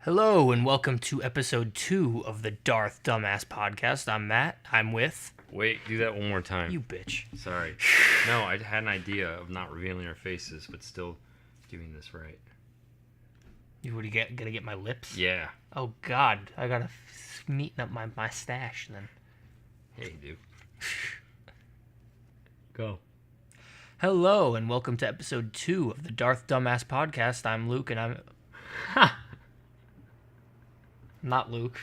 Hello and welcome to episode 2 of the Darth Dumbass Podcast. I'm Matt. I'm with... Wait, do that one more time. You bitch. Sorry. No, I had an idea of not revealing our faces, but still doing this right. You gonna get my lips? Yeah. Oh God, I gotta neaten up my stash then. Yeah, you do. Go. Hello and welcome to episode 2 of the Darth Dumbass Podcast. I'm Luke and I'm... Not Luke.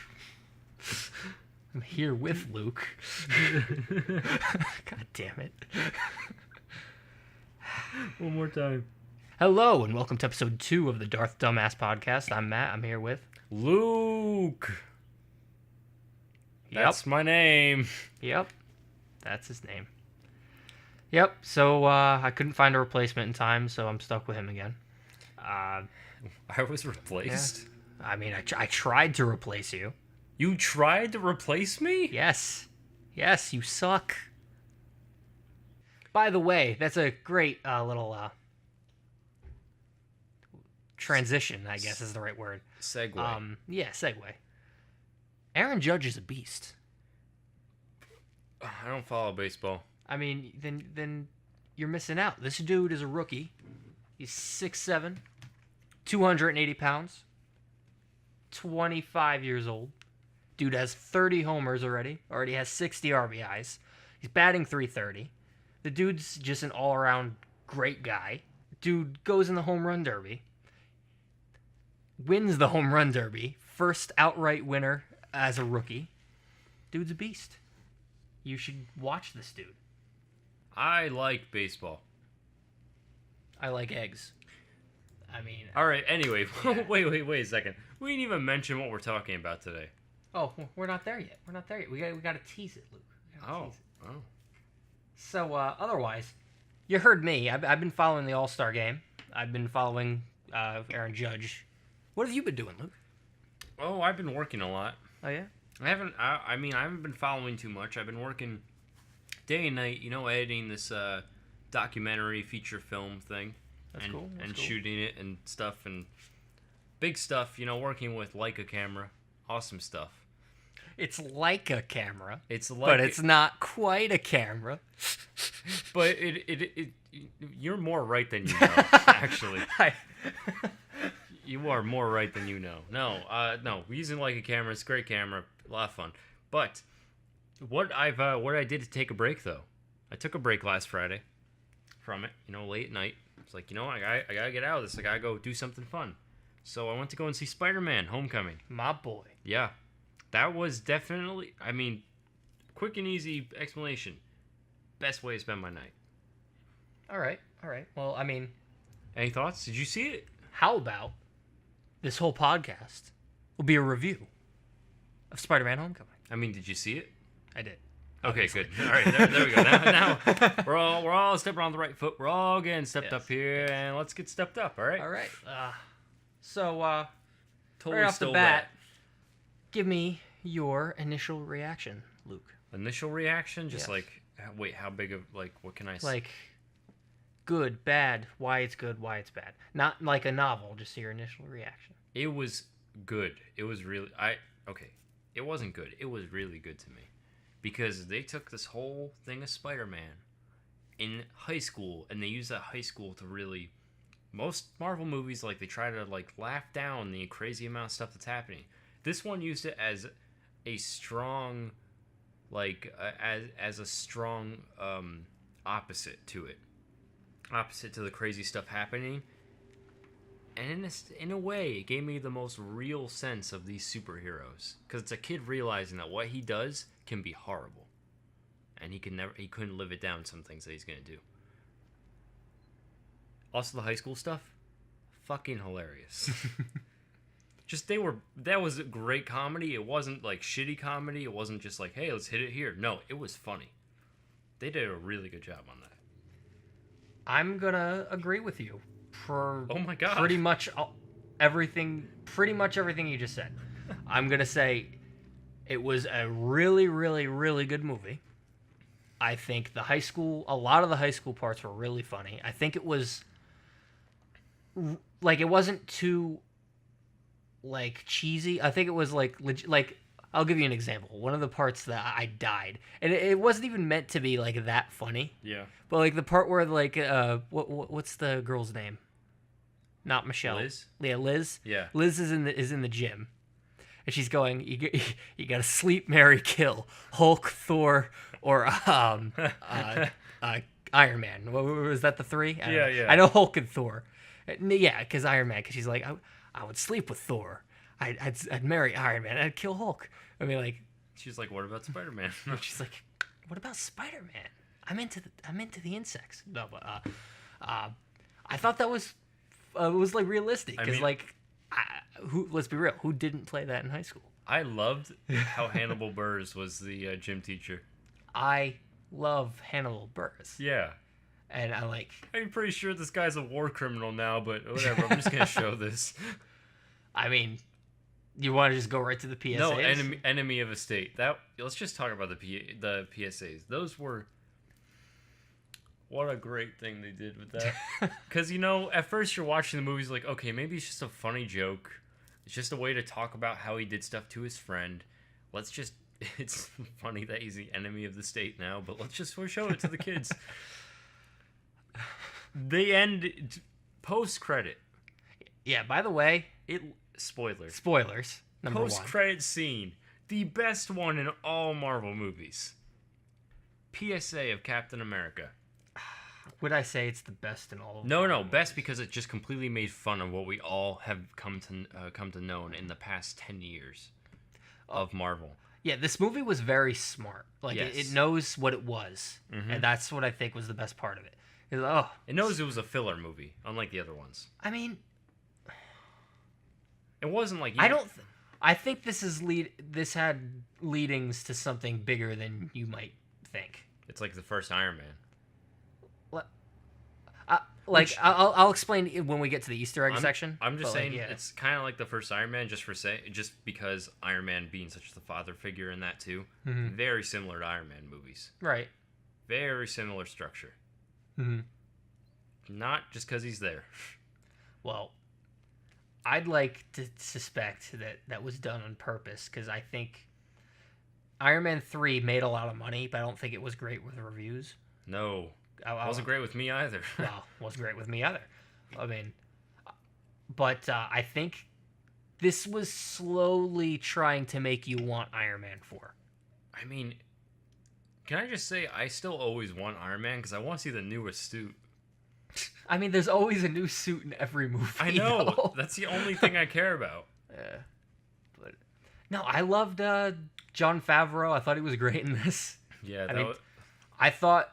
I'm here with Luke. God damn it. One more time. Hello and welcome to episode 2 of the Darth Dumbass Podcast. I'm Matt. I'm here with... Luke. That's my name. Yep. That's his name. Yep. So I couldn't find a replacement in time, so I'm stuck with him again. I was replaced? Yeah. I mean, I tried to replace you. You tried to replace me? Yes. Yes, you suck. By the way, that's a great little transition, I guess is the right word. Segue. Yeah, segue. Aaron Judge is a beast. I don't follow baseball. I mean, then you're missing out. This dude is a rookie. He's 6'7", 280 pounds, 25 years old. Dude has 30 homers already has 60 RBIs. He's batting .330. The dude's just an all-around great guy. Dude goes in the home run derby. Wins the home run derby. First outright winner as a rookie. Dude's a beast. You should watch this dude. I like baseball. I like eggs. I mean... All right, anyway. Yeah. Wait a second. We didn't even mention what we're talking about today. Oh, we're not there yet. We got to tease it, Luke. Oh. So, otherwise, you heard me. I've been following the All-Star game. I've been following Aaron Judge. What have you been doing, Luke? Oh, I've been working a lot. Oh, yeah? I haven't been following too much. I've been working day and night, editing this documentary feature film thing. That's cool. And shooting it and stuff and big stuff, working with Leica camera. Awesome stuff. It's like a camera. But it's not quite a camera. But it you're more right than you know, actually. You are more right than you know. No, we're using Leica camera. It's a great camera. A lot of fun. But what I did to take a break, though. I took a break last Friday from it, late at night. It's like, I gotta get out of this. I gotta go do something fun. So I went to go and see Spider-Man: Homecoming. My boy. Yeah. That was definitely, quick and easy explanation. Best way to spend my night. All right. Well, Any thoughts? Did you see it? how about this whole podcast will be a review of Spider-Man: Homecoming? Did you see it? I did. Okay, Obviously. good. All right, there we go. Now we're all stepping on the right foot. We're all getting stepped up here, and let's get stepped up. All right. All right. Totally right off the still bat, wet. give me your initial reaction, Luke. Initial reaction, just Yes. wait, how big of what can I say? Like, good, bad, why it's good, why it's bad. Not like a novel, just your initial reaction. It was good. It was really It wasn't good. It was really good to me. Because they took this whole thing of Spider-Man in high school, and they used that high school to really... Most Marvel movies, they try to, laugh down the crazy amount of stuff that's happening. This one used it as a strong, as a strong opposite to it. Opposite to the crazy stuff happening. And in a way, it gave me the most real sense of these superheroes. Because it's a kid realizing that what he does can be horrible. And he couldn't live it down, some things that he's going to do. Also, the high school stuff, fucking hilarious. That was a great comedy. It wasn't shitty comedy. It wasn't just hey, let's hit it here. No, it was funny. They did a really good job on that. I'm gonna agree with you for Oh my god. pretty much everything you just said. I'm gonna say it was a really, really, really good movie. I think a lot of the high school parts were really funny. I think it was it wasn't too like cheesy. I think it was like like I'll give you an example. One of the parts that I died, and it wasn't even meant to be like that funny. Yeah. But like the part where like what's the girl's name? Not Michelle. Liz? Yeah, Liz. Yeah. Liz is in the gym, and she's going. You got to sleep, marry, kill Hulk, Thor, or Iron Man. Was that the three? I don't know. Yeah. I know Hulk and Thor. Yeah, because Iron Man. Because she's like, I would sleep with Thor. I'd marry Iron Man. I'd kill Hulk. I mean, like. She's like, what about Spider-Man? She's like, what about Spider-Man? I'm into the insects. No, but I thought that was like realistic because let's be real, who didn't play that in high school? I loved how Hannibal Buress was the gym teacher. I love Hannibal Buress. Yeah. And I'm pretty sure this guy's a war criminal now, but whatever. I'm just gonna show this. I mean, you want to just go right to the PSAs? No, enemy of a state. Let's just talk about the PSAs. Those were. What a great thing they did with that. Because, at first you're watching the movies like, okay, maybe it's just a funny joke. It's just a way to talk about how he did stuff to his friend. It's funny that he's the enemy of the state now, but let's just show it to the kids. They end post-credit. Yeah, by the way. Spoilers. Number one. Post-credit scene. The best one in all Marvel movies. PSA of Captain America. Would I say it's the best in all of them? No, best because it just completely made fun of what we all have come to know in the past 10 years of Marvel. Yeah, this movie was very smart. Like, yes. it knows what it was, and that's what I think was the best part of it. It knows it was a filler movie, unlike the other ones. I mean, it wasn't like... I think this had leadings to something bigger than you might think. It's like the first Iron Man. I'll explain when we get to the Easter egg section. I'm just saying it's kind of like the first Iron Man, just because Iron Man being such the father figure in that too. Mm-hmm. Very similar to Iron Man movies. Right. Very similar structure. Mm-hmm. Not just because he's there. Well, I'd like to suspect that was done on purpose because I think Iron Man 3 made a lot of money, but I don't think it was great with reviews. No. It wasn't great with me either. No, wasn't great with me either. I mean, but I think this was slowly trying to make you want Iron Man 4. I mean, can I just say I still always want Iron Man because I want to see the newest suit. I mean, there's always a new suit in every movie. I know. That's the only thing I care about. But no, I loved Jon Favreau. I thought he was great in this. Yeah, I thought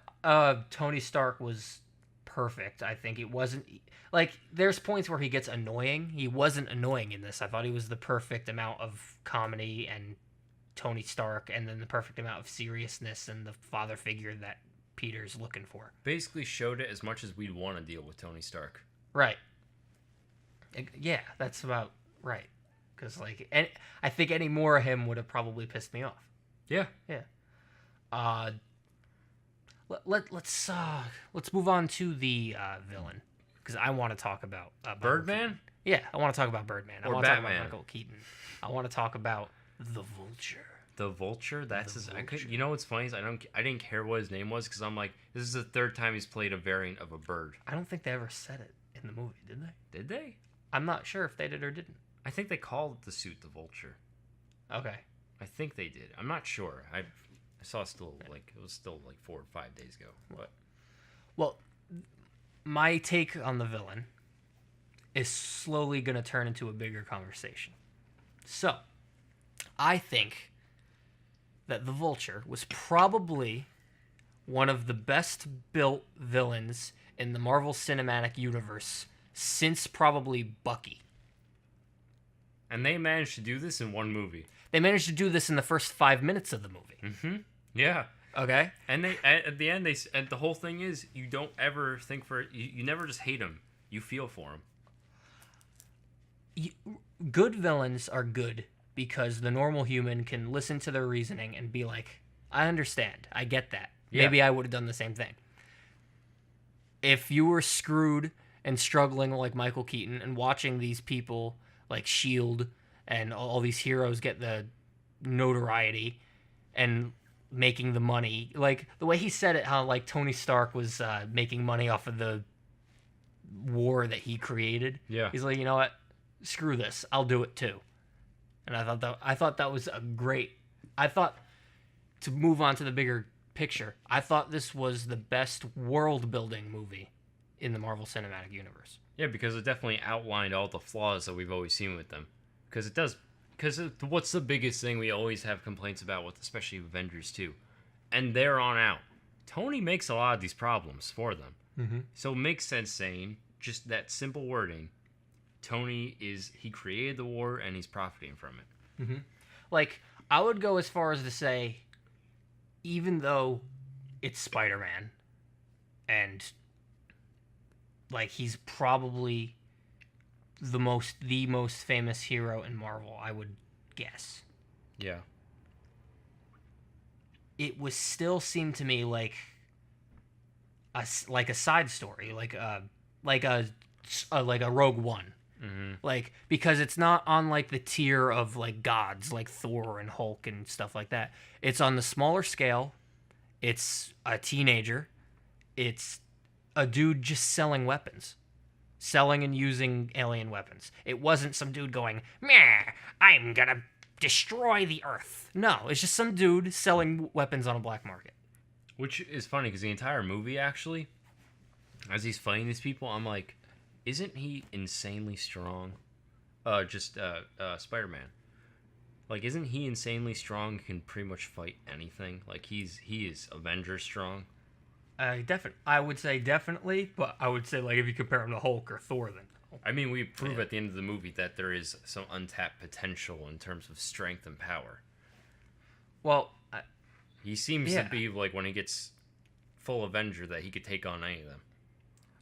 Tony Stark was perfect. I think it wasn't like there's points where he gets annoying. He wasn't annoying in this. I thought he was the perfect amount of comedy and Tony Stark, and then the perfect amount of seriousness and the father figure that Peter's looking for. Basically showed it as much as we'd want to deal with Tony Stark. Right. Yeah, that's about right. Because I think any more of him would have probably pissed me off. Yeah. Yeah. Let's move on to the villain because I want to talk about Birdman. Yeah, I want to talk about Birdman. Or I want to talk Batman. about Michael Keaton. I want to talk about the Vulture. The Vulture. You know what's funny is I didn't care what his name was because I'm like, this is the third time he's played a variant of a bird. I don't think they ever said it in the movie, did they? Did they? I'm not sure if they did or didn't. I think they called the suit the Vulture. Okay. I think they did. I'm not sure. I saw it was still 4 or 5 days ago. But well, my take on the villain is slowly going to turn into a bigger conversation. So, I think that the Vulture was probably one of the best built villains in the Marvel Cinematic Universe since probably Bucky. And they managed to do this in one movie. They managed to do this in the first 5 minutes of the movie. Mm-hmm. Yeah. Okay. And they at the end and the whole thing is you don't ever think you never just hate him. You feel for him. Good villains are good because the normal human can listen to their reasoning and be like, I understand. I get that. Yeah. Maybe I would have done the same thing. If you were screwed and struggling like Michael Keaton and watching these people like Shield and all these heroes get the notoriety and making the money. Like the way he said it, how like Tony Stark was making money off of the war that he created. Yeah. He's like, you know what? Screw this. I'll do it too. And I thought that was a great. I thought, to move on to the bigger picture, I thought this was the best world building movie in the Marvel Cinematic Universe. Yeah, because it definitely outlined all the flaws that we've always seen with them. Because it does. Because what's the biggest thing we always have complaints about with, especially Avengers 2? And there on out, Tony makes a lot of these problems for them. Mm-hmm. So it makes sense saying just that simple wording. Tony he created the war and he's profiting from it. Mm-hmm. Like, I would go as far as to say, even though it's Spider-Man, and like he's probably the most famous hero in Marvel, I would guess. Yeah. It was still seemed to me like a side story, like a Rogue One. Mm-hmm. Like, because it's not on like the tier of like gods like Thor and Hulk and stuff like that. It's on the smaller scale. It's a teenager. It's a dude just selling weapons. Selling and using alien weapons. It wasn't some dude going, meh, I'm gonna destroy the Earth. No, it's just some dude selling weapons on a black market. Which is funny, because the entire movie, actually, as he's fighting these people, I'm like, isn't he insanely strong? Spider-Man. Like, isn't he insanely strong, can pretty much fight anything? Like, he is Avenger strong. I would say definitely, but I would say, like, if you compare him to Hulk or Thor, then... I mean, we prove at the end of the movie that there is some untapped potential in terms of strength and power. Well, he seems to be, like, when he gets full Avenger, that he could take on any of them.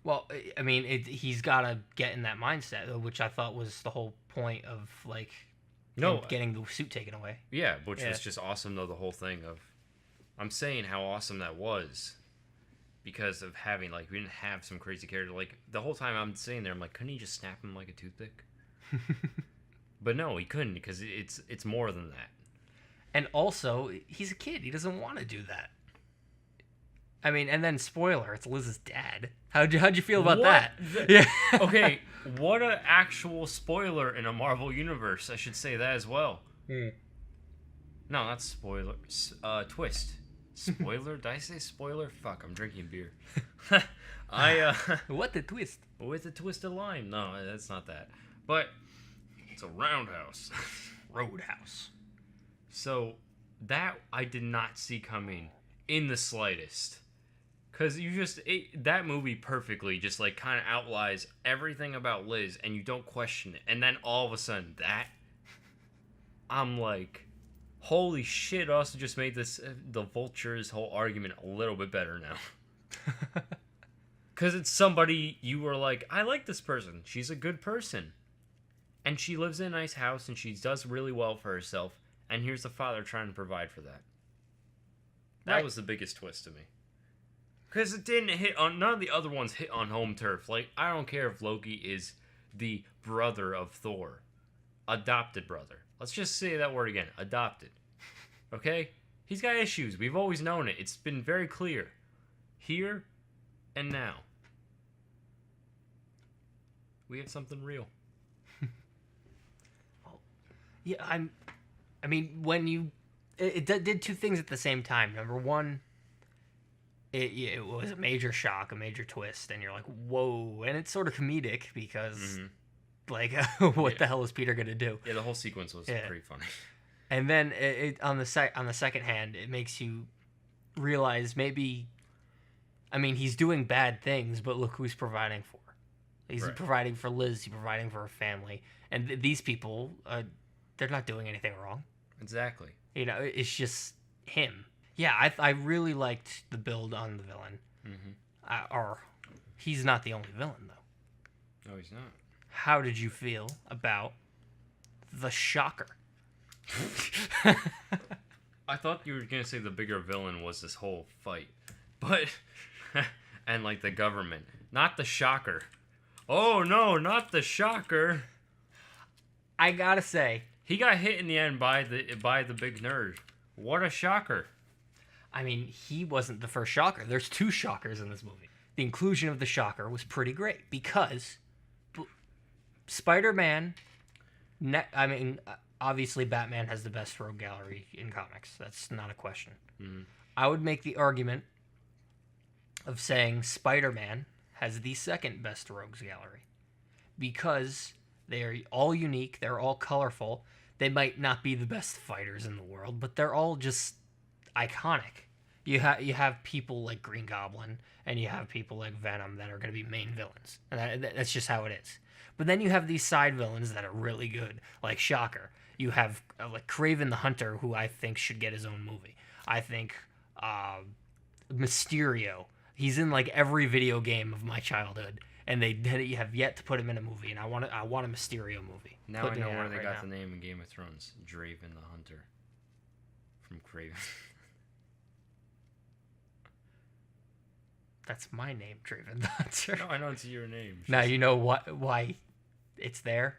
Well, I mean, he's got to get in that mindset, which I thought was the whole point of, like, getting the suit taken away. Yeah, which was just awesome, though, the whole thing of... I'm saying how awesome that was because of having, like, we didn't have some crazy character. Like, the whole time I'm sitting there, I'm like, couldn't he just snap him like a toothpick? But no, he couldn't, because it's more than that. And also, he's a kid. He doesn't want to do that. I mean, and then spoiler, it's Liz's dad. How'd you feel about that? Yeah. Okay, what an actual spoiler in a Marvel universe. I should say that as well. No, not spoiler. Twist. Spoiler? Did I say spoiler? Fuck, I'm drinking beer. What the twist? With a twist of lime. No, that's not that. But it's a roundhouse. Roadhouse. So that I did not see coming in the slightest. Because that movie perfectly just like kind of outlines everything about Liz and you don't question it. And then all of a sudden I'm like, holy shit, also just made the Vulture's whole argument a little bit better now. Because it's somebody you were like, I like this person. She's a good person. And she lives in a nice house and she does really well for herself. And here's the father trying to provide for that. That was the biggest twist to me. Because it didn't hit on... None of the other ones hit on home turf. Like, I don't care if Loki is the brother of Thor. Adopted brother. Let's just say that word again. Adopted. Okay? He's got issues. We've always known it. It's been very clear. Here and now. We have something real. Yeah, I mean, when you... It did two things at the same time. Number one... It was a major shock, a major twist, and you're like, whoa. And it's sort of comedic because, like, what the hell is Peter going to do? Yeah, the whole sequence was pretty funny. And then on the second hand, it makes you realize maybe, I mean, he's doing bad things, but look who he's providing for. He's providing for Liz, he's providing for her family. And these people, they're not doing anything wrong. Exactly. You know, it's just him. Yeah, I really liked the build on the villain. Or he's not the only villain, though. No, he's not. How did you feel about the Shocker? I thought you were going to say the bigger villain was this whole fight. But, and like the government. Not the Shocker. Oh, no, not the Shocker. I gotta say, He got hit in the end by the big nerd. What a shocker. I mean, he wasn't the first shocker. There's 2 shockers in this movie. The inclusion of the shocker was pretty great because Spider-Man, obviously Batman has the best rogue gallery in comics. That's not a question. Mm-hmm. I would make the argument of saying Spider-Man has the second best rogues gallery because they are all unique, they're all colorful. They might not be the best fighters in the world, but they're all just iconic. You have people like Green Goblin and you have people like Venom that are going to be main villains. And that's just how it is. But then you have these side villains that are really good, like Shocker. You have like Kraven the Hunter, who I think should get his own movie. I think Mysterio. He's in like every video game of my childhood, and they have yet to put him in a movie. And I want a Mysterio movie. Now I know where they got the name in Game of Thrones, Draven the Hunter, from Kraven. That's my name, Draven the Hunter. No, I know it's your name. Now you know why it's there?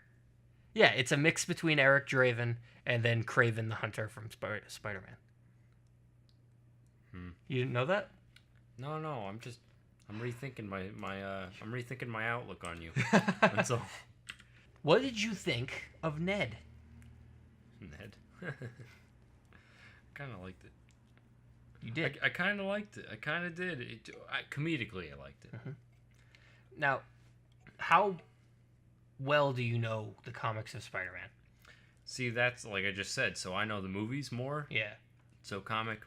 Yeah, it's a mix between Eric Draven and then Kraven the Hunter from Spider-Man. You didn't know that? No, I'm rethinking I'm rethinking my outlook on you. That's all. What did you think of Ned? Ned. Kind of liked it. You did. I kind of liked it. I kind of did. Comedically, I liked it. Mm-hmm. Now, how well do you know the comics of Spider-Man? See, that's like I just said. So I know the movies more. Yeah. So comic.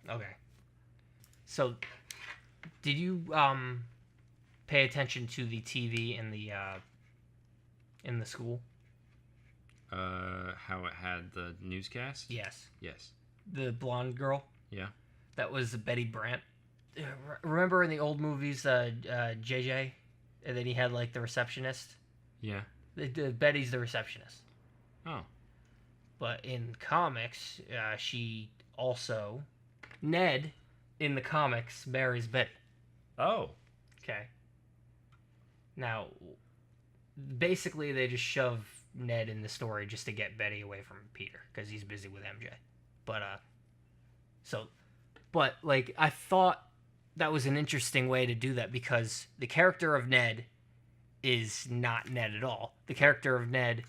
Okay. So, did you pay attention to the TV in the school? How it had the newscast? Yes. Yes. The blonde girl? Yeah. That was Betty Brant. Remember in the old movies, JJ? And then he had, like, the receptionist? Yeah. Betty's the receptionist. Oh. But in comics, she also... Ned, in the comics, marries Betty. Oh. Okay. Now, basically, they just shove Ned in the story just to get Betty away from Peter, because he's busy with MJ. But like, I thought that was an interesting way to do that because the character of Ned is not Ned at all. The character of Ned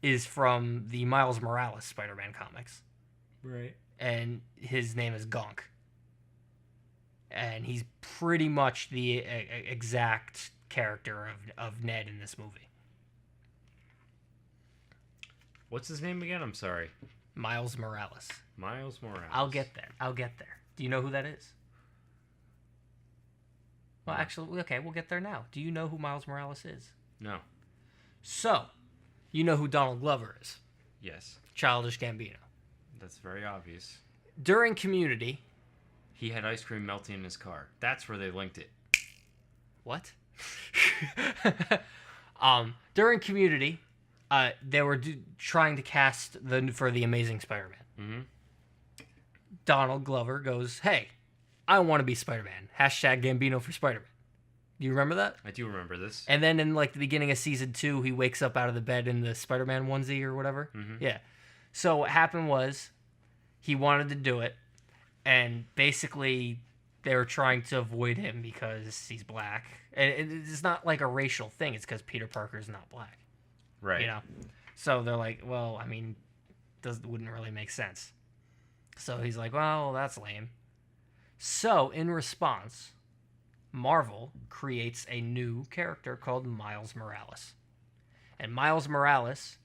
is from the Miles Morales Spider-Man comics. Right. And his name is Gonk. And he's pretty much the exact character of Ned in this movie. What's his name again? I'm sorry. Miles Morales. Miles Morales. I'll get there. Do you know who that is? Well, actually, okay, we'll get there now. Do you know who Miles Morales is? No. So, you know who Donald Glover is? Yes. Childish Gambino. That's very obvious. During Community... He had ice cream melting in his car. That's where they linked it. What? During Community, they were trying to cast for the Amazing Spider-Man. Mm-hmm. Donald Glover goes, "Hey, I want to be Spider-Man. Hashtag Gambino for Spider-Man." Do you remember that? I do remember this. And then in like the beginning of season 2, he wakes up out of the bed in the Spider-Man onesie or whatever. Mm-hmm. Yeah. So what happened was he wanted to do it, and basically they were trying to avoid him because he's black. And it's not like a racial thing. It's because Peter Parker's not black. Right. You know? So they're like, well, I mean, wouldn't really make sense. So he's like, well, that's lame. So in response, Marvel creates a new character called Miles Morales. And Miles Morales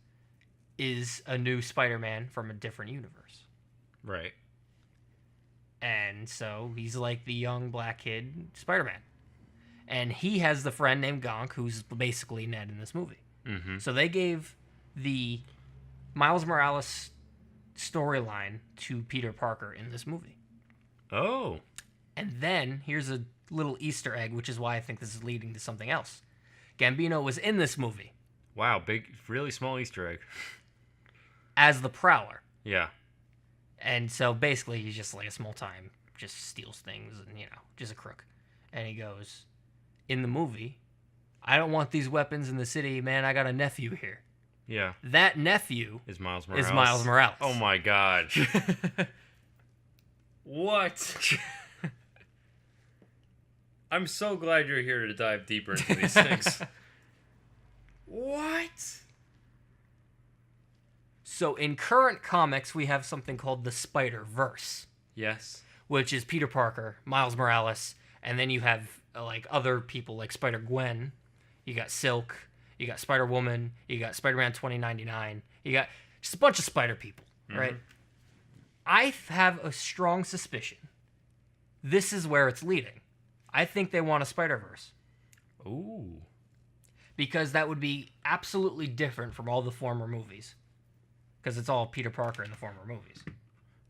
is a new Spider-Man from a different universe. Right. And so he's like the young black kid Spider-Man. And he has the friend named Gonk, who's basically Ned in this movie. Mm-hmm. So they gave the Miles Morales storyline to Peter Parker in this movie. Oh. And then, here's a little Easter egg, which is why I think this is leading to something else. Gambino was in this movie. Wow, big, really small Easter egg. As the Prowler. Yeah. And so, basically, he's just like a small-time, just steals things and, just a crook. And he goes, in the movie, "I don't want these weapons in the city, man. I got a nephew here." Yeah. That nephew Is Miles Morales. Oh my god. What? I'm so glad you're here to dive deeper into these things. What? So in current comics, we have something called the Spider-Verse, Yes. which is Peter Parker, Miles Morales, and then you have like other people like Spider-Gwen. You got Silk. You got Spider-Woman. You got Spider-Man 2099. You got just a bunch of spider people, right? I have a strong suspicion this is where it's leading. I think they want a Spider-Verse. Ooh. Because that would be absolutely different from all the former movies. Because it's all Peter Parker in the former movies.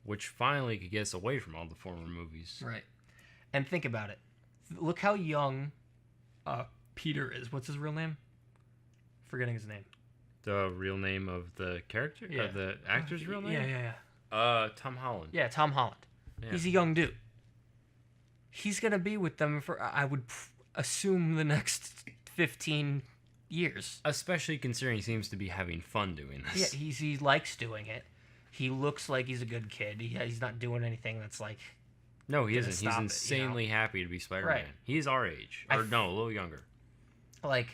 Which finally could get us away from all the former movies. Right. And think about it. Look how young Peter is. What's his real name? Forgetting his name. The real name of the character? Yeah. The actor's real name? Yeah. Tom Holland. Yeah, Tom Holland. Yeah. He's a young dude. He's going to be with them for, I would assume, the next 15 years. Especially considering he seems to be having fun doing this. Yeah, he likes doing it. He looks like he's a good kid. He's not doing anything that's like... No, he isn't. He's stop it, insanely happy to be Spider-Man. Right. He's our age. Or no, a little younger. Like,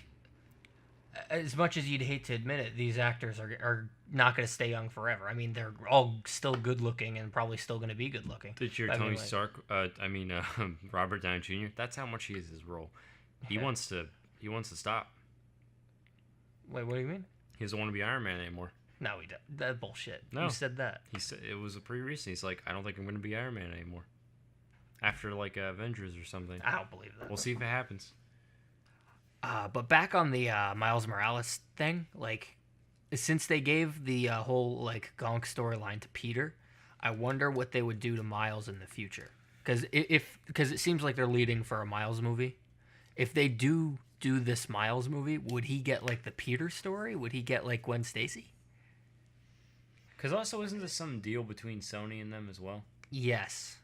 as much as you'd hate to admit it, these actors are not going to stay young forever. I mean, they're all still good looking and probably still going to be good looking. Did your Tony Stark? Robert Downey Jr. That's how much he is his role. He wants to stop. Wait, what do you mean? He doesn't want to be Iron Man anymore. No, he doesn't. That's bullshit. No. You said that. He said it was pretty recent. He's like, I don't think I'm going to be Iron Man anymore. After like Avengers or something. I don't believe that. We'll see if it happens. But back on the Miles Morales thing, like, since they gave the whole like Gonk storyline to Peter, I wonder what they would do to Miles in the future. Because it seems like they're leading for a Miles movie. If they do this Miles movie, would he get like the Peter story? Would he get like Gwen Stacy? Because also, isn't there some deal between Sony and them as well? Yes.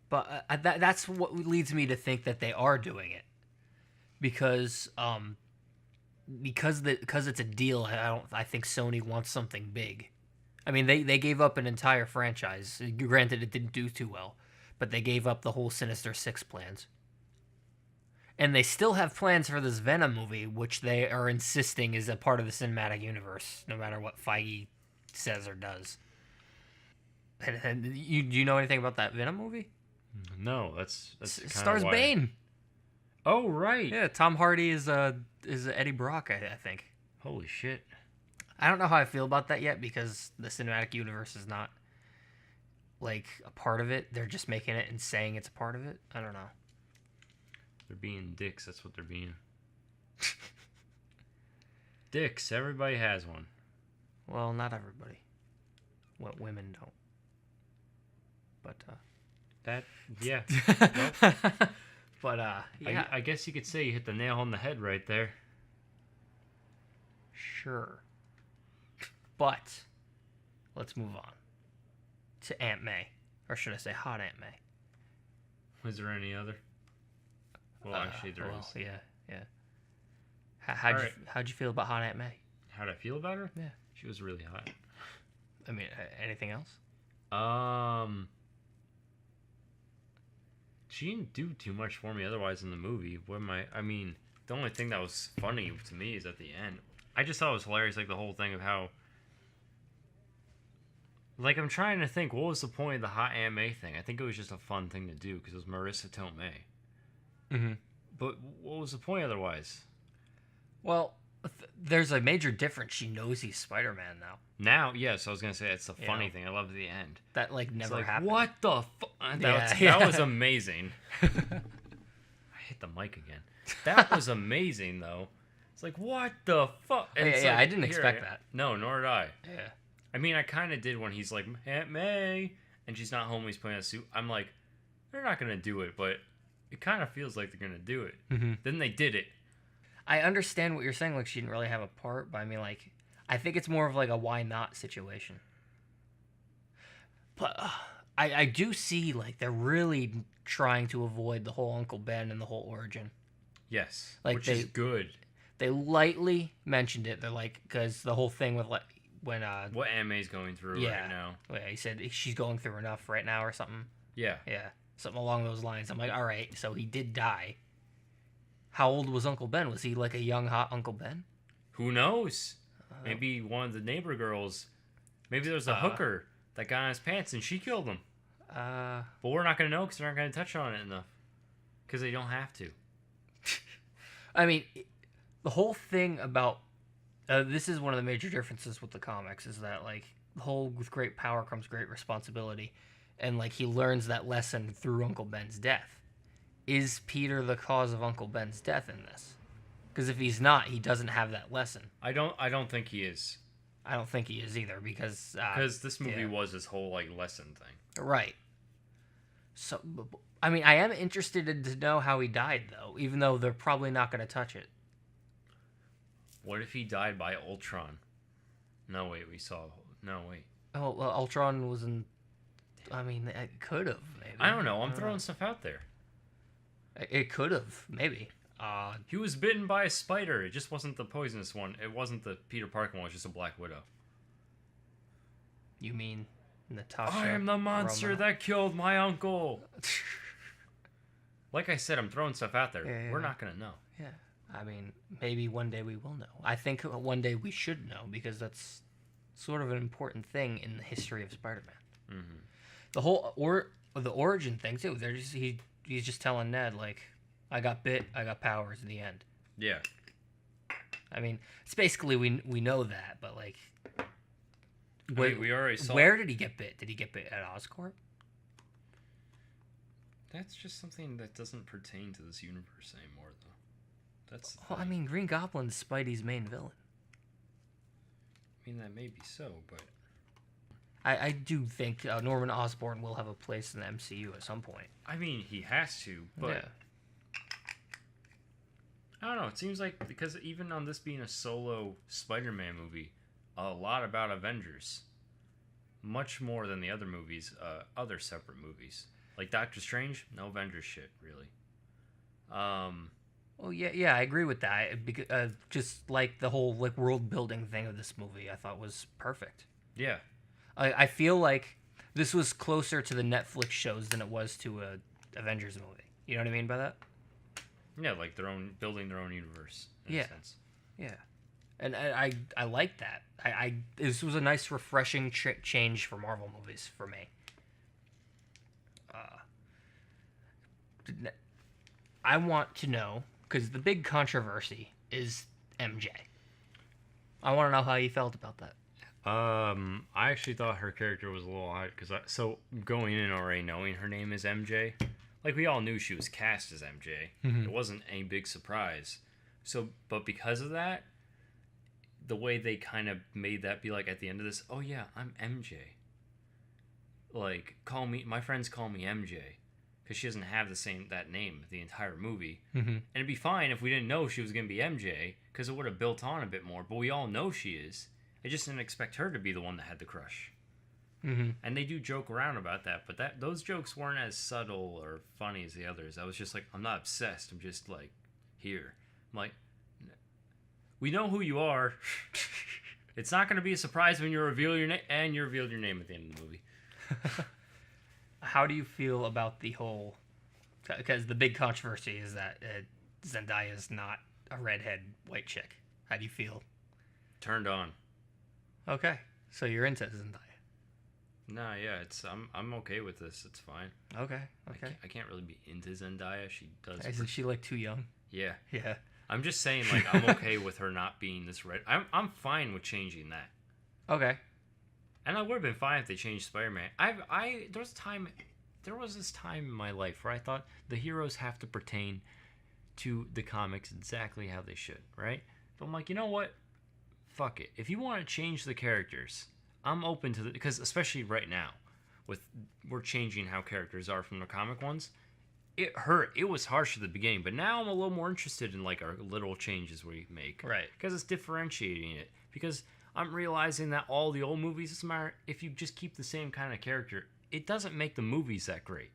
But that's what leads me to think that they are doing it. Because it's a deal. I think Sony wants something big. I mean, they gave up an entire franchise. Granted, it didn't do too well, but they gave up the whole Sinister Six plans. And they still have plans for this Venom movie, which they are insisting is a part of the cinematic universe, no matter what Feige says or does. And do you know anything about that Venom movie? No, that's stars Bane. Oh right. Yeah, Tom Hardy is Eddie Brock, I think. Holy shit. I don't know how I feel about that yet because the cinematic universe is not like a part of it. They're just making it and saying it's a part of it. I don't know. They're being dicks. That's what they're being. Dicks. Everybody has one. Well, not everybody. What women don't. But yeah. Nope. But yeah. I guess you could say you hit the nail on the head right there. Sure. But let's move on to Aunt May, or should I say Hot Aunt May? Was there any other? Well, actually, there is. Yeah. How'd you feel about Hot Aunt May? How'd I feel about her? Yeah. She was really hot. I mean, anything else? She didn't do too much for me otherwise in the movie. I mean, the only thing that was funny to me is at the end. I just thought it was hilarious, like the whole thing of how... Like, I'm trying to think, what was the point of the Hot Aunt May thing? I think it was just a fun thing to do, because it was Marissa Tomei. Mm-hmm. But what was the point otherwise? Well, there's a major difference. She knows he's Spider-Man now. Now, yes, I was going to say, it's the funny thing. I love the end. That, like, never happened. What the fuck? That was amazing. I hit the mic again. That was amazing, though. It's like, what the fuck? And yeah, I didn't expect that. No, nor did I. Yeah. I mean, I kind of did when he's like, Aunt May, and she's not home, he's putting on a suit. I'm like, they're not going to do it, but it kind of feels like they're going to do it. Mm-hmm. Then they did it. I understand what you're saying, like, she didn't really have a part, but I mean, like, I think it's more of, like, a why not situation. But I do see, like, they're really trying to avoid the whole Uncle Ben and the whole origin. Yes, like which is good. They lightly mentioned it. They're like, because the whole thing with when what anme's going through right now. Yeah, he said she's going through enough right now or something. Yeah. Yeah, something along those lines. I'm like, all right, so he did die. How old was Uncle Ben? Was he like a young, hot Uncle Ben? Who knows? Maybe one of the neighbor girls. Maybe there was a hooker that got on his pants and she killed him. But we're not going to know because they're not going to touch on it enough. Because they don't have to. I mean, the whole thing about... this is one of the major differences with the comics, is that, like, the whole with great power comes great responsibility. And, like, he learns that lesson through Uncle Ben's death. Is Peter the cause of Uncle Ben's death in this? Because if he's not, he doesn't have that lesson. I don't think he is. I don't think he is either, because this movie was this whole like lesson thing. Right. So, I mean, I am interested to know how he died, though, even though they're probably not going to touch it. What if he died by Ultron? No, wait, we saw... No, wait. Oh, well, Ultron was in... I mean, it could have, maybe. I don't know. I'm throwing stuff out there. It could have, maybe. He was bitten by a spider. It just wasn't the poisonous one. It wasn't the Peter Parker one. It was just a Black Widow. You mean Natasha? I am the monster that killed my uncle. Like I said, I'm throwing stuff out there. Yeah. We're not going to know. Yeah. I mean, maybe one day we will know. I think one day we should know, because that's sort of an important thing in the history of Spider-Man. Mm-hmm. The whole the origin thing too. He's just telling Ned, like, I got bit, I got powers in the end. Yeah. I mean, it's basically we know that, but like, we already saw. Where did he get bit? Did he get bit at Oscorp? That's just something that doesn't pertain to this universe anymore, though. That's. Well, I mean, Green Goblin's Spidey's main villain. I mean, that may be so, but I do think Norman Osborn will have a place in the MCU at some point. I mean, he has to, but Yeah. I don't know. It seems like, because even on this being a solo Spider-Man movie, a lot about Avengers, much more than the other movies, other separate movies. Like Doctor Strange, no Avengers shit, really. Oh yeah, I agree with that. Just like the whole like world building thing of this movie, I thought was perfect. Yeah. I feel like this was closer to the Netflix shows than it was to a Avengers movie. You know what I mean by that? Yeah, like building their own universe. In a sense. Yeah. And I like that. This was a nice, refreshing change for Marvel movies for me. I want to know, because the big controversy is MJ. I want to know how you felt about that. I actually thought her character was a little odd, so going in already knowing her name is MJ, like we all knew she was cast as MJ. Mm-hmm. It wasn't a big surprise. So, but because of that, the way they kind of made that be like at the end of this, oh yeah, I'm MJ. Like, my friends call me MJ, because she doesn't have that name the entire movie. Mm-hmm. And it'd be fine if we didn't know she was going to be MJ, because it would have built on a bit more, but we all know she is. I just didn't expect her to be the one that had the crush. Mm-hmm. And they do joke around about that, but those jokes weren't as subtle or funny as the others. I was just like, I'm not obsessed. I'm just like, here. I'm like, we know who you are. It's not going to be a surprise when you reveal your name, and you revealed your name at the end of the movie. How do you feel about the whole... Because the big controversy is that Zendaya is not a redhead white chick. How do you feel? Turned on. Okay, so you're into Zendaya. Nah, yeah, I'm okay with this. It's fine. Okay. I can't really be into Zendaya. She does. Isn't she like too young? Yeah. Yeah. I'm just saying, like, I'm okay with her not being this red. I'm fine with changing that. Okay. And I would have been fine if they changed Spider-Man. There was this time in my life where I thought the heroes have to pertain to the comics exactly how they should, right? But I'm like, you know what? Fuck it. If you want to change the characters, I'm open to because especially right now, we're changing how characters are from the comic ones. It hurt. It was harsh at the beginning, but now I'm a little more interested in like our little changes we make, right? Because it's differentiating it. Because I'm realizing that all the old movies, doesn't matter if you just keep the same kind of character, it doesn't make the movies that great.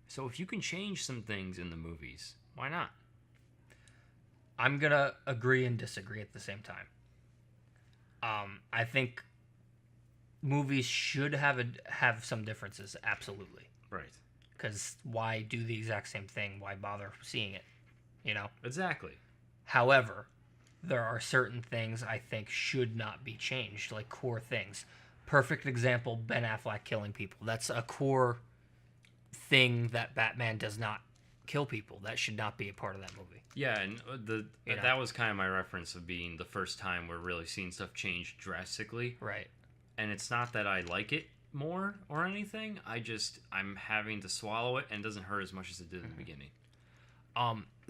So if you can change some things in the movies, why not? I'm gonna agree and disagree at the same time. I think movies should have some differences, absolutely. Right. Because why do the exact same thing? Why bother seeing it? You know? Exactly. However, there are certain things I think should not be changed, like core things. Perfect example, Ben Affleck killing people. That's a core thing that Batman does not kill people. That should not be a part of that movie. Yeah, and know? that was kind of my reference of being the first time we're really seeing stuff change drastically. Right. And it's not that I like it more or anything. I'm having to swallow it, and it doesn't hurt as much as it did in the beginning.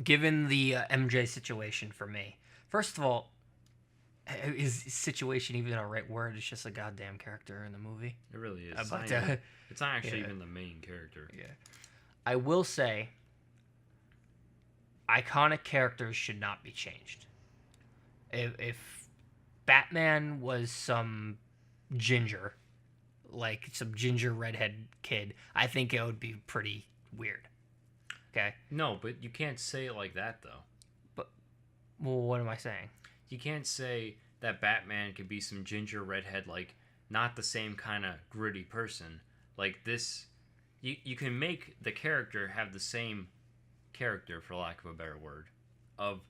Given the MJ situation for me, first of all, is situation even a right word? It's just a goddamn character in the movie. It really is. It's not actually even the main character. Yeah. I will say, iconic characters should not be changed. If Batman was some ginger, like some ginger redhead kid, I think it would be pretty weird. Okay? No, but you can't say it like that, though. But, well, what am I saying? You can't say that Batman could be some ginger redhead, like, not the same kind of gritty person. Like, this... You can make the character have the same character, for lack of a better word, of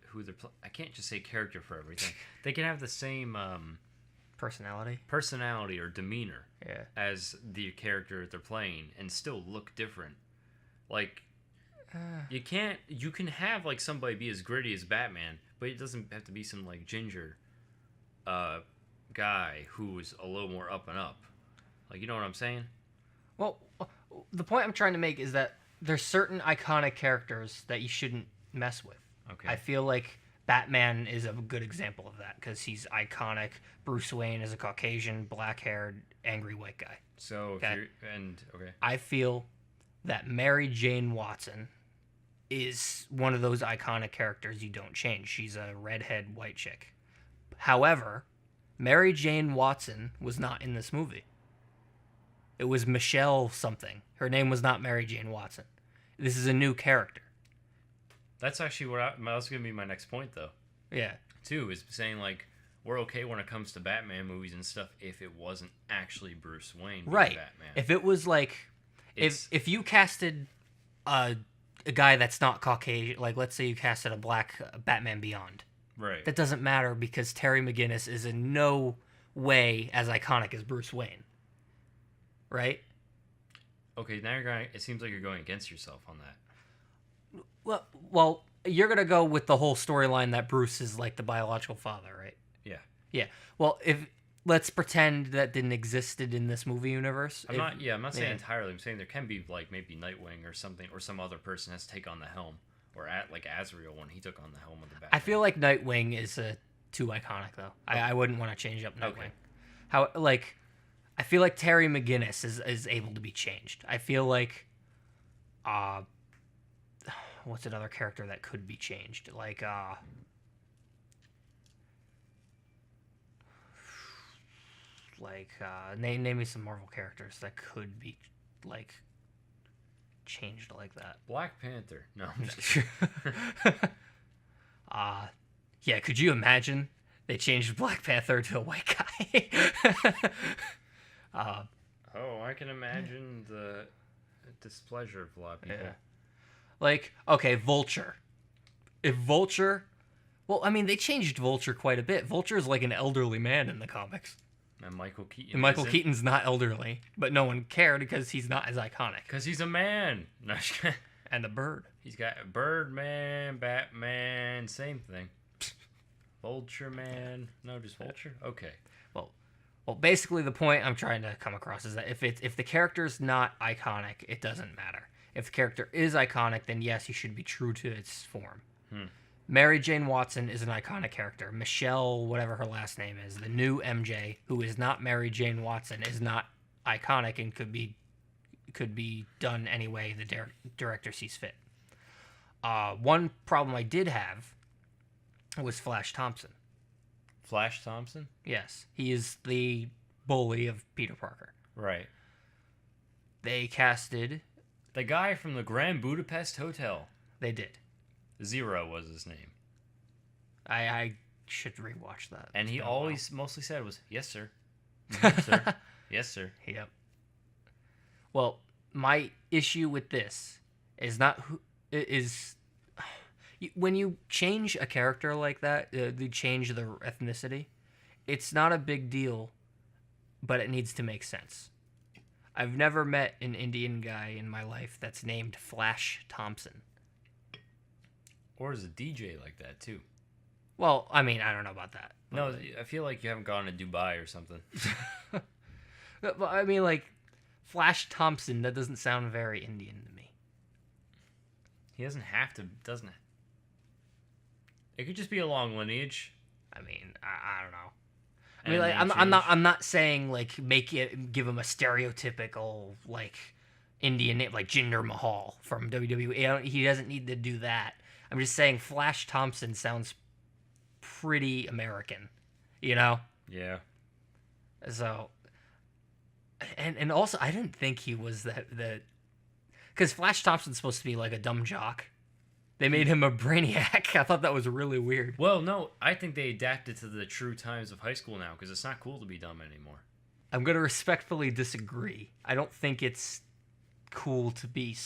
who they're... I can't just say character for everything. They can have the same... personality or demeanor as the character they're playing and still look different. Like, you can have, like, somebody be as gritty as Batman, but it doesn't have to be some, like, ginger guy who's a little more up and up. Like, you know what I'm saying? Well, the point I'm trying to make is that there's certain iconic characters that you shouldn't mess with. Okay. I feel like Batman is a good example of that because he's iconic. Bruce Wayne is a Caucasian, black-haired, angry white guy. So, okay. Okay. I feel that Mary Jane Watson is one of those iconic characters you don't change. She's a redhead white chick. However, Mary Jane Watson was not in this movie. It was Meixsell something. Her name was not Mary Jane Watson. This is a new character. That's actually that was going to be my next point, though. Yeah. Too, is saying, like, we're okay when it comes to Batman movies and stuff if it wasn't actually Bruce Wayne being right. Batman. If it was, like... If you casted a guy that's not Caucasian, like, let's say you casted a black Batman Beyond. Right. That doesn't matter because Terry McGinnis is in no way as iconic as Bruce Wayne. Right? Okay, now it seems like you're going against yourself on that. Well, you're going to go with the whole storyline that Bruce is like the biological father, right? Yeah. Yeah. Well, let's pretend that didn't existed in this movie universe. I'm not saying entirely. I'm saying there can be, like, maybe Nightwing or something, or some other person has to take on the helm. Or like Azrael when he took on the helm of the Batman. I feel like Nightwing is too iconic, though. I wouldn't want to change up Nightwing. Okay. I feel like Terry McGinnis is able to be changed. I feel like, what's another character that could be changed? Like, name me some Marvel characters that could be, like, changed like that. Black Panther. No, I'm just kidding. Yeah, could you imagine they changed Black Panther to a white guy? I can imagine the displeasure of a lot of people. Yeah. Like, okay, Vulture. If Vulture... Well, I mean, they changed Vulture quite a bit. Vulture is like an elderly man in the comics. And Michael Keaton. And Michael Keaton's not elderly, but no one cared because he's not as iconic. Because he's a man. And a bird. He's got Birdman, Batman, same thing. Vulture Man. No, just Vulture? Okay. Well, basically the point I'm trying to come across is that if the character's not iconic, it doesn't matter. If the character is iconic, then yes, he should be true to its form. Mary Jane Watson is an iconic character. Meixsell, whatever her last name is, the new MJ, who is not Mary Jane Watson, is not iconic and could be done any way the director sees fit. One problem I did have was Flash Thompson. Flash Thompson? Yes. He is the bully of Peter Parker. Right. They casted... The guy from the Grand Budapest Hotel. They did. Zero was his name. I should rewatch that. And It's he been a always mostly said was, yes, sir. Yes, sir. while. Yes, sir. Yep. Well, my issue with this is not when you change a character like that, you change the ethnicity. It's not a big deal, but it needs to make sense. I've never met an Indian guy in my life that's named Flash Thompson. Or is a DJ like that, too? Well, I mean, I don't know about that. No, I feel like you haven't gone to Dubai or something. But I mean, like, Flash Thompson, that doesn't sound very Indian to me. He doesn't have to, doesn't it? It could just be a long lineage. I mean, I don't know. I And mean, a like, name I'm not saying like give him a stereotypical like Indian name like Jinder Mahal from WWE. He doesn't need to do that. I'm just saying Flash Thompson sounds pretty American, you know? Yeah. So, and also I didn't think he was that because Flash Thompson's supposed to be like a dumb jock. They made him a brainiac. I thought that was really weird. Well, no, I think they adapted to the true times of high school now because it's not cool to be dumb anymore. I'm going to respectfully disagree. I don't think it's cool to be...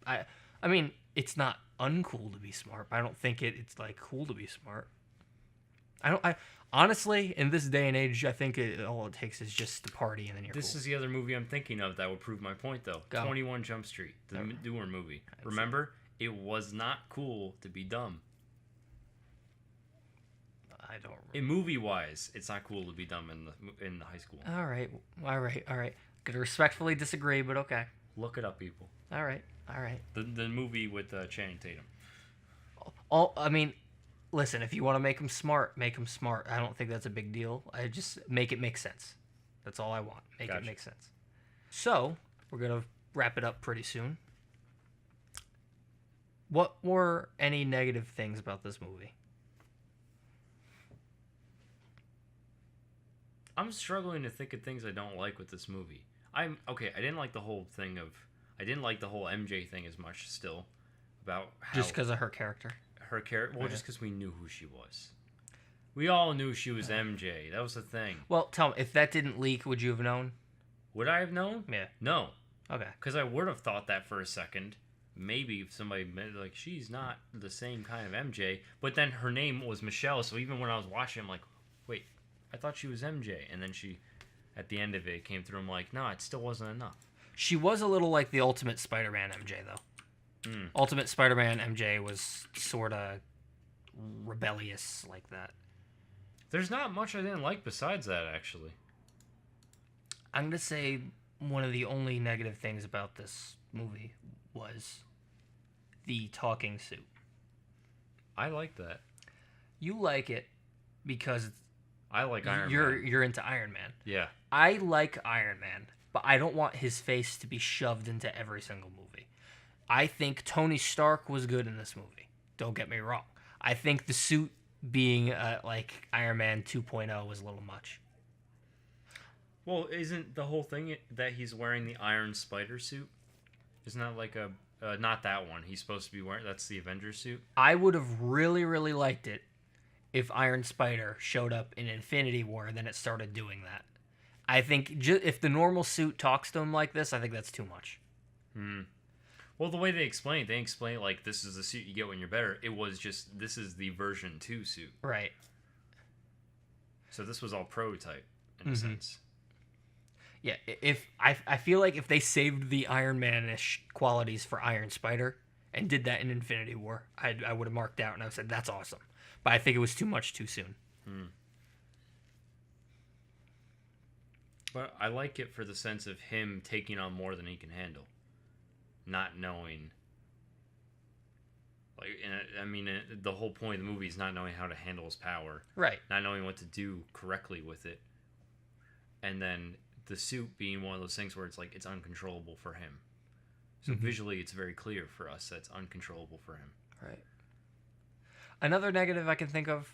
I mean, it's not uncool to be smart, but I don't think it's like cool to be smart. I honestly, in this day and age, I think all it takes is just to party and then you're This cool. is the other movie I'm thinking of that would prove my point, though. Go. 21 Jump Street, the newer movie. Remember? It was not cool to be dumb. I don't... In movie-wise, it's not cool to be dumb in the high school. All right. Gonna respectfully disagree, but okay. Look it up, people. All right. The movie with Channing Tatum. I mean, listen, if you want to make him smart, make him smart. I don't think that's a big deal. I just make it make sense. That's all I want. Make Gotcha. it make sense. So, we're going to wrap it up pretty soon. What were any negative things about this movie? I'm struggling to think of things I don't like with this movie. I didn't like the whole thing of... I didn't like the whole MJ thing as much still. About how... Just because of her character? Her character... Well, just because we knew who she was. We all knew she was MJ. That was the thing. Well, tell me, if that didn't leak, would you have known? Would I have known? Yeah. No. Okay. Because I would have thought that for a second. Maybe if somebody meant, like, she's not the same kind of MJ. But then her name was Meixsell, so even when I was watching, I'm like, wait, I thought she was MJ. And then she, at the end of it, came through. I'm like, no, it still wasn't enough. She was a little like the Ultimate Spider-Man MJ, though. Ultimate Spider-Man MJ was sort of rebellious like that. There's not much I didn't like besides that, actually. I'm going to say one of the only negative things about this movie was the talking suit. I like that. You like it because I like Iron Man. you're into Iron Man. Yeah. I like Iron Man, but I don't want his face to be shoved into every single movie. I think Tony Stark was good in this movie. Don't get me wrong. I think the suit being like Iron Man 2.0 was a little much. Well, isn't the whole thing that he's wearing the Iron Spider suit? Isn't that like a... not that one. He's supposed to be wearing... That's the Avengers suit? I would have really, really liked it if Iron Spider showed up in Infinity War and then it started doing that. I think if the normal suit talks to him like this, I think that's too much. Well, the way they explain it, like, this is the suit you get when you're better. It was just, this is the version 2 suit. Right. So this was all prototype, in a sense. Yeah, I feel like if they saved the Iron Man-ish qualities for Iron Spider and did that in Infinity War, I would have marked out and I would have said, that's awesome. But I think it was too much too soon. But I like it for the sense of him taking on more than he can handle. Not knowing... Like, I mean, the whole point of the movie is not knowing how to handle his power. Right. Not knowing what to do correctly with it. And then the suit being one of those things where it's like, it's uncontrollable for him. So visually, it's very clear for us that it's uncontrollable for him. Right. Another negative I can think of,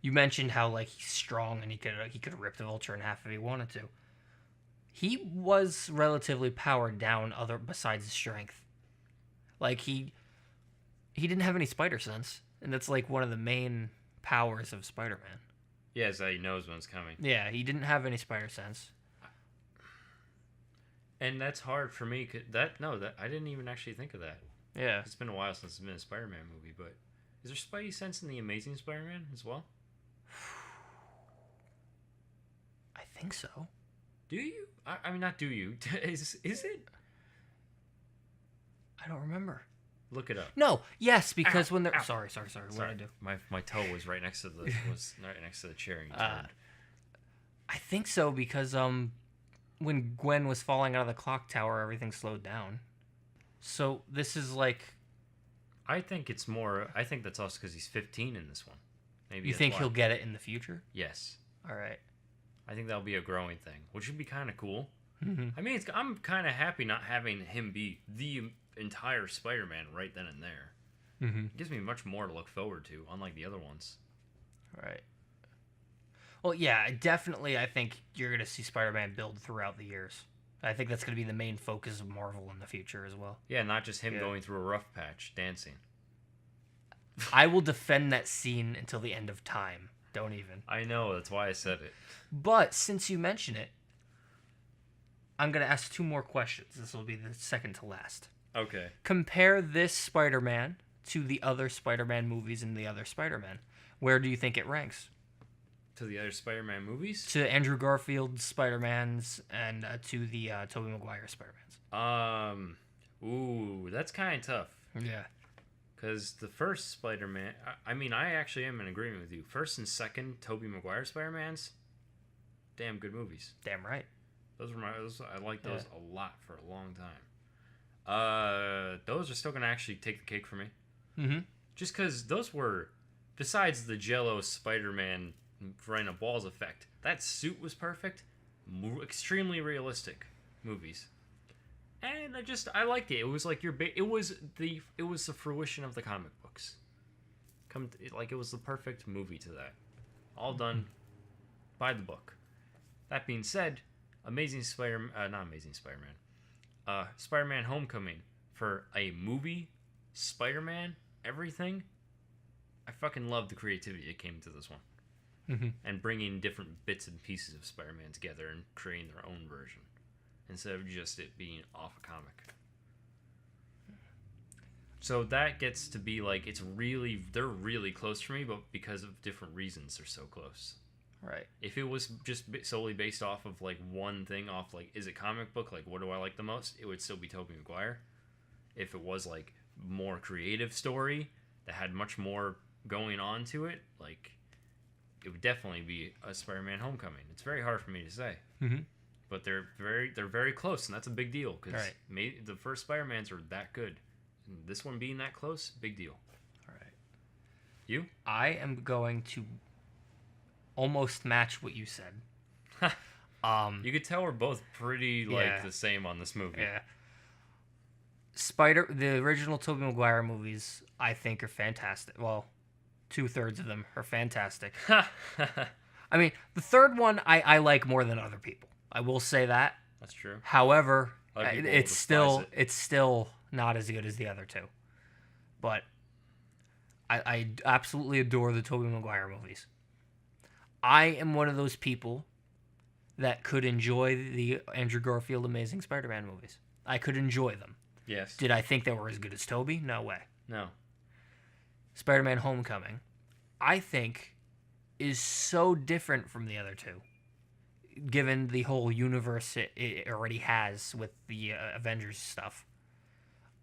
you mentioned how like he's strong and he could rip the Vulture in half if he wanted to. He was relatively powered down besides his strength. Like He didn't have any spider sense, and that's like one of the main powers of Spider-Man. Yeah, so he knows when it's coming. Yeah, he didn't have any spider sense. And that's hard for me. That I didn't even actually think of that. Yeah. It's been a while since it's been a Spider-Man movie, but is there Spidey sense in the Amazing Spider-Man as well? I think so. Do you? I mean, not do you. Is it? I don't remember. Look it up. No. Yes, because Ow, when they're ow. Sorry. What did I do? My toe was right next to the chair. And you turned. I think so because when Gwen was falling out of the clock tower, everything slowed down. So this is like. I think it's more. I think that's also because he's 15 in this one. Maybe You think he'll get it in the future? Yes. All right. I think that'll be a growing thing, which would be kind of cool. Mm-hmm. I mean, I'm kind of happy not having him be the entire Spider-Man right then and there. Mm-hmm. It gives me much more to look forward to, unlike the other ones. Right. Well, yeah, definitely. I think you're going to see Spider-Man build throughout the years. I think that's going to be the main focus of Marvel in the future as well. Yeah, not just him going through a rough patch, dancing. I will defend that scene until the end of time. Don't even. I know, that's why I said it. But since you mention it, I'm going to ask 2 more questions. This will be the second to last. Okay. Compare this Spider-Man to the other Spider-Man movies and the other Spider-Man. Where do you think it ranks? To the other Spider-Man movies? To Andrew Garfield's Spider-Mans and to the Tobey Maguire Spider-Mans. Ooh, that's kind of tough. Yeah. Because the first Spider-Man, I mean, I actually am in agreement with you. First and second Tobey Maguire Spider-Mans, damn good movies. Damn right. I like those a lot for a long time. Those are still going to actually take the cake for me. Mm-hmm. Just because those were, besides the Jello Spider-Man running a balls effect, that suit was perfect. Extremely realistic movies. And I liked it. It was like it was the fruition of the comic books. It was the perfect movie to that. All done by the book. That being said, Spider-Man Homecoming, for a movie, Spider-Man, everything, I fucking love the creativity that came into this one. Mm-hmm. And bringing different bits and pieces of Spider-Man together and creating their own version, instead of just it being off a comic. So that gets to be like, they're really close for me, but because of different reasons, they're so close. Right. If it was just solely based off of like one thing, off like, is it comic book, like what do I like the most, it would still be Tobey Maguire. If it was like more creative story that had much more going on to it, like it would definitely be a Spider-Man Homecoming. It's very hard for me to say. Mm-hmm. But they're very close, and that's a big deal because right. The first Spider-Mans are that good. And this one being that close, big deal. All right. You? I am going to almost match what you said. You could tell we're both pretty the same on this movie. Yeah. The original Tobey Maguire movies, I think, are fantastic. Well, 2/3 of them are fantastic. I mean, the third one I like more than other people. I will say that. That's true. However, it's still not as good as the other 2. But I absolutely adore the Tobey Maguire movies. I am one of those people that could enjoy the Andrew Garfield Amazing Spider-Man movies. I could enjoy them. Yes. Did I think they were as good as Tobey? No way. No. Spider-Man Homecoming, I think, is so different from the other 2, given the whole universe it already has with the Avengers stuff.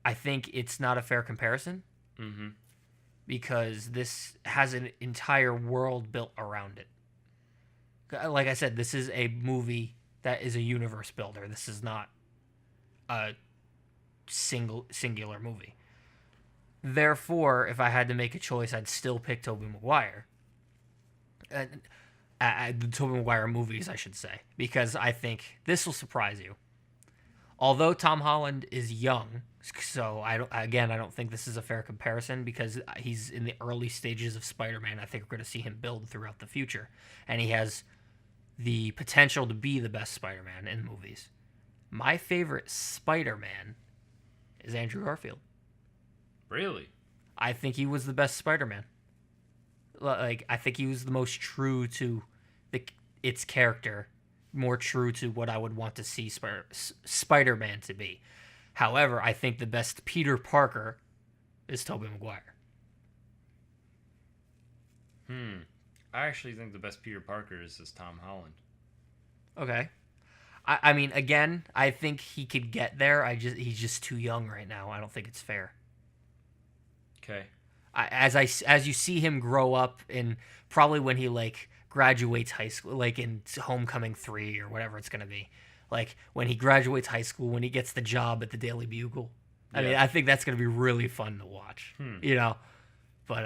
I think it's not a fair comparison. Mm-hmm. Because this has an entire world built around it. Like I said, this is a movie that is a universe builder. This is not a singular movie. Therefore, if I had to make a choice, I'd still pick Tobey Maguire. The Tobey Maguire movies, I should say. Because I think this will surprise you. Although Tom Holland is young, so I don't think this is a fair comparison because he's in the early stages of Spider-Man. I think we're going to see him build throughout the future. And he has the potential to be the best Spider-Man in movies. My favorite Spider-Man is Andrew Garfield. Really? I think he was the best Spider-Man. Like, I think he was the most true to its character, more true to what I would want to see Spider-Man to be. However, I think the best Peter Parker is Tobey Maguire. I actually think the best Peter Parker is Tom Holland. Okay. I mean, again, I think he could get there. He's just too young right now. I don't think it's fair. Okay. As you see him grow up, in probably when he like graduates high school, like in Homecoming 3 or whatever it's gonna be, like when he graduates high school, when he gets the job at the Daily Bugle. I mean, I think that's gonna be really fun to watch. You know, but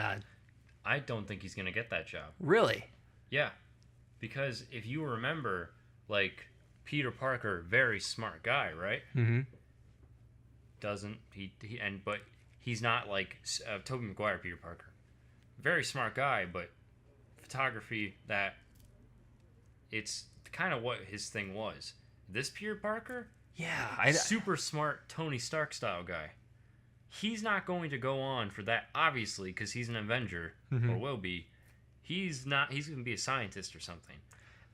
I don't think he's gonna get that job. Really? Yeah, because if you remember, like Peter Parker, very smart guy, right? Mm-hmm. But he's not like Tobey Maguire Peter Parker. Very smart guy, but photography, that it's kind of what his thing was. This Peter Parker, super smart Tony Stark style guy. He's not going to go on for that, obviously, because he's an Avenger, or will be. He's not. He's going to be a scientist or something,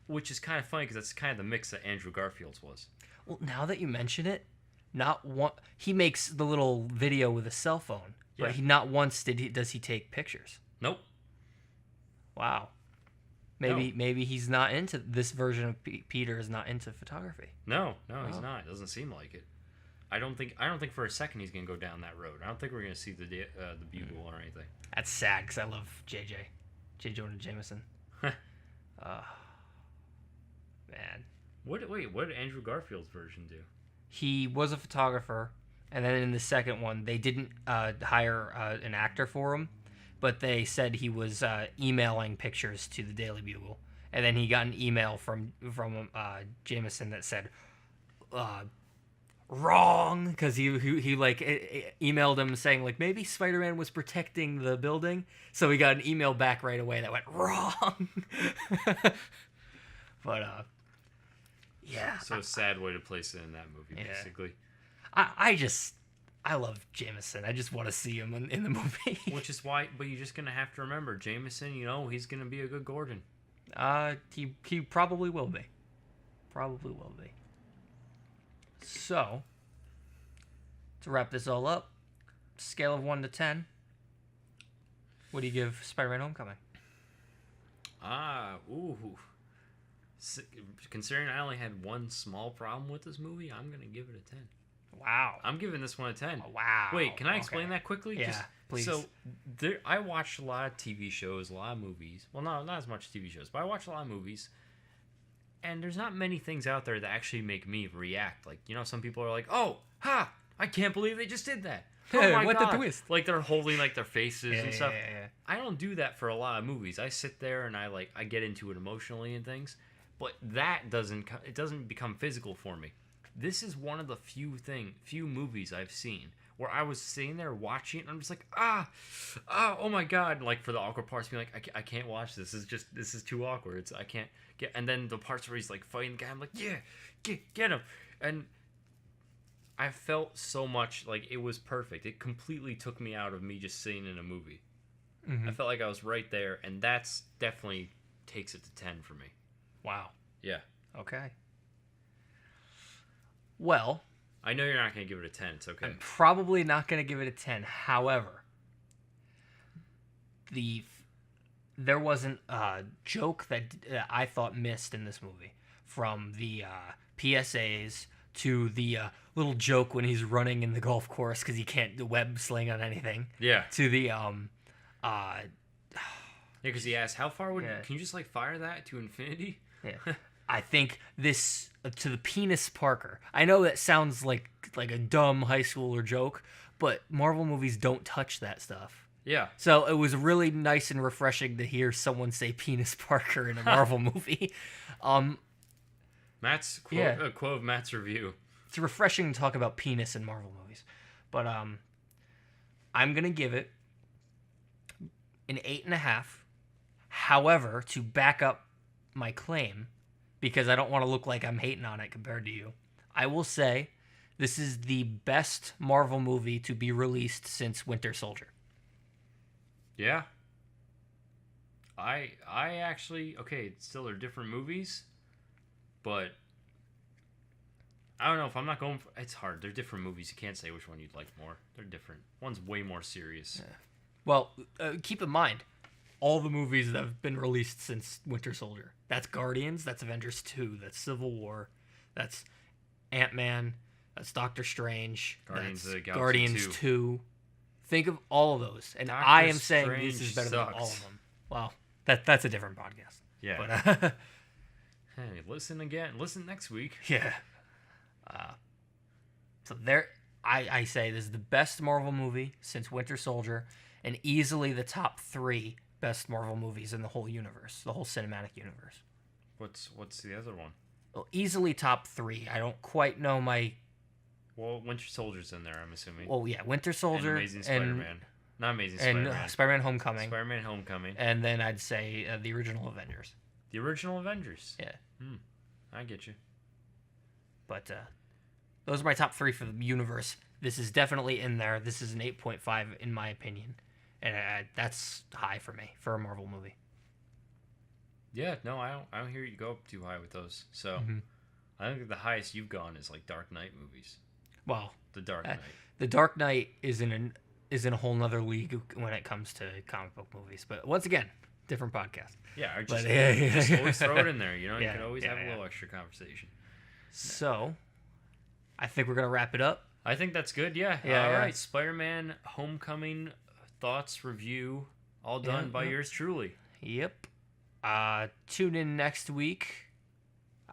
which is kind of funny because that's kind of the mix that Andrew Garfield's was. Well, now that you mention it, he makes the little video with a cell phone, but not once does he take pictures. Nope. Wow. Maybe he's not into this version of Peter is not into photography. No, he's not. It doesn't seem like it. I don't think for a second he's gonna go down that road. I don't think we're gonna see the Bugle or anything. That's sad because I love J. Jonah Jameson. Man. What did Andrew Garfield's version do? He was a photographer, and then in the second one they didn't hire an actor for him, but they said he was emailing pictures to the Daily Bugle, and then he got an email from Jameson that said. Wrong, because he like emailed him saying like maybe Spider-Man was protecting the building, so he got an email back right away that went wrong. But so a sad way to place it in that movie, basically. I love Jameson. I just want to see him in the movie. Which is why, but you're just gonna have to remember Jameson. You know he's gonna be a good Gordon. He probably will be. Probably will be. So, to wrap this all up, scale of 1 to 10, what do you give Spider-Man Homecoming? Considering I only had one small problem with this movie, I'm going to give it a 10. Wow. I'm giving this one a 10. Wow. Wait, can I explain that quickly? Yeah, please. So, I watched a lot of TV shows, a lot of movies. Well, not as much TV shows, but I watched a lot of movies. And there's not many things out there that actually make me react. Like, you know, some people are like, oh, I can't believe they just did that. Oh my what God. the twist? Like, they're holding, like, their faces and stuff. Yeah. I don't do that for a lot of movies. I sit there and I get into it emotionally and things. But that doesn't become physical for me. This is one of the few movies I've seen where I was sitting there watching it and I'm just like, oh my God. And like for the awkward parts, being like, I can't watch this. This is too awkward. I can't get. And then the parts where he's like fighting the guy, I'm like, yeah, get him. And I felt so much like it was perfect. It completely took me out of me just sitting in a movie. Mm-hmm. I felt like I was right there, and that's definitely takes it to 10 for me. Wow. Yeah. Okay. Well, I know you're not going to give it a 10. It's okay. I'm probably not going to give it a 10. However, there wasn't a joke that I thought missed in this movie, from the PSAs to the little joke when he's running in the golf course because he can't do web sling on anything. Yeah. To the yeah, because he asked, how far can you just like fire that to infinity? Yeah. I think this to the penis Parker. I know that sounds like a dumb high schooler joke, but Marvel movies don't touch that stuff. Yeah. So it was really nice and refreshing to hear someone say penis Parker in a Marvel movie. Matt's quote, a quote of Matt's review. It's refreshing to talk about penis in Marvel movies. But I'm going to give it an 8.5. However, to back up my claim, because I don't want to look like I'm hating on it compared to you, I will say this is the best Marvel movie to be released since Winter Soldier. Yeah. I actually, okay, still they're different movies, but I don't know if I'm not going for, it's hard. They're different movies. You can't say which one you'd like more. They're different. One's way more serious. Yeah. Well, keep in mind, all the movies that have been released since Winter Soldier. That's Guardians, that's Avengers 2, that's Civil War, that's Ant-Man, that's Doctor Strange, Guardians that's of the Galaxy Guardians 2. 2. Think of all of those. And Doctor I am saying Strange this is better sucks. than all of them. Well, that's a different podcast. Yeah. But, Hey, listen again. Listen next week. yeah. So there, I say this is the best Marvel movie since Winter Soldier, and easily the top 3 best Marvel movies in the whole universe, the whole cinematic universe. What's the other one? Well, easily top 3. I don't quite know my. Well, Winter Soldier's in there, I'm assuming. Well, yeah, Winter Soldier and Amazing Spider-Man. Not Amazing and Spider-Man. Spider-Man: Homecoming. Spider-Man: Homecoming. And then I'd say the original Avengers. The original Avengers. Yeah. I get you. But those are my top 3 for the universe. This is definitely in there. This is an 8.5 in my opinion, and that's high for me for a Marvel movie. Yeah, no, I don't hear you go up too high with those. So, I think the highest you've gone is like Dark Knight movies. Well, The Dark Knight. The Dark Knight is in a whole nother league when it comes to comic book movies. But once again, different podcast. Yeah, or just always throw it in there. You know, you Yeah, can always yeah, have a yeah. little extra conversation. So, I think we're gonna wrap it up. I think that's good. Yeah. Yeah, All yeah. right. Spider-Man: Homecoming thoughts review, all done Yeah, by yeah. yours truly. Yep. Tune in next week.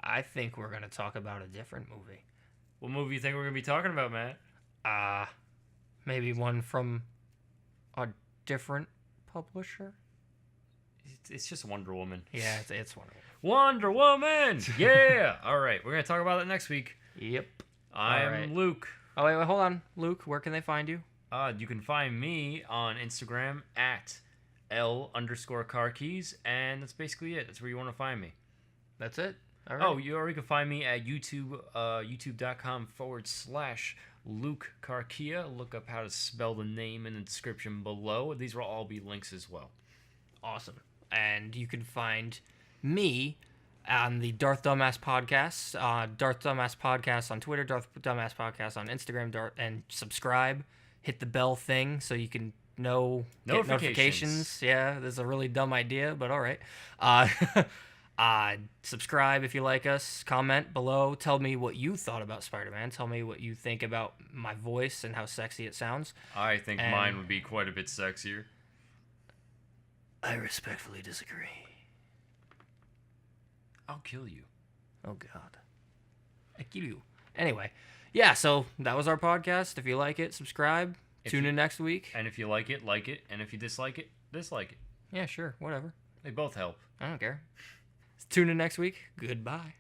I think we're gonna talk about a different movie. What movie you think we're gonna be talking about, Matt? Maybe one from a different publisher. It's just Wonder Woman. Yeah, it's one. Wonder Woman. Yeah. All right. We're gonna talk about it next week. Yep. I'm right. Luke. Oh wait, hold on, Luke. Where can they find you? You can find me on Instagram at L_Carkeys, and that's basically it. That's where you want to find me. That's it. All right. Oh, you can find me at YouTube, youtube.com/Luke Carquillat. Look up how to spell the name in the description below. These will all be links as well. Awesome. And you can find me on the Darth Dumbass Podcast, Darth Dumbass Podcast on Twitter, Darth Dumbass Podcast on Instagram, and subscribe. Hit the bell thing so you can get notifications. Yeah, this is a really dumb idea, but all right. Subscribe if you like us. Comment below. Tell me what you thought about Spider-Man. Tell me what you think about my voice and how sexy it sounds. I think mine would be quite a bit sexier. I respectfully disagree. I'll kill you. Oh, God. I kill you. Anyway, yeah, so that was our podcast. If you like it, subscribe. Tune in next week. And if you like it, like it. And if you dislike it, dislike it. Yeah, sure. Whatever. They both help. I don't care. Tune in next week. Goodbye.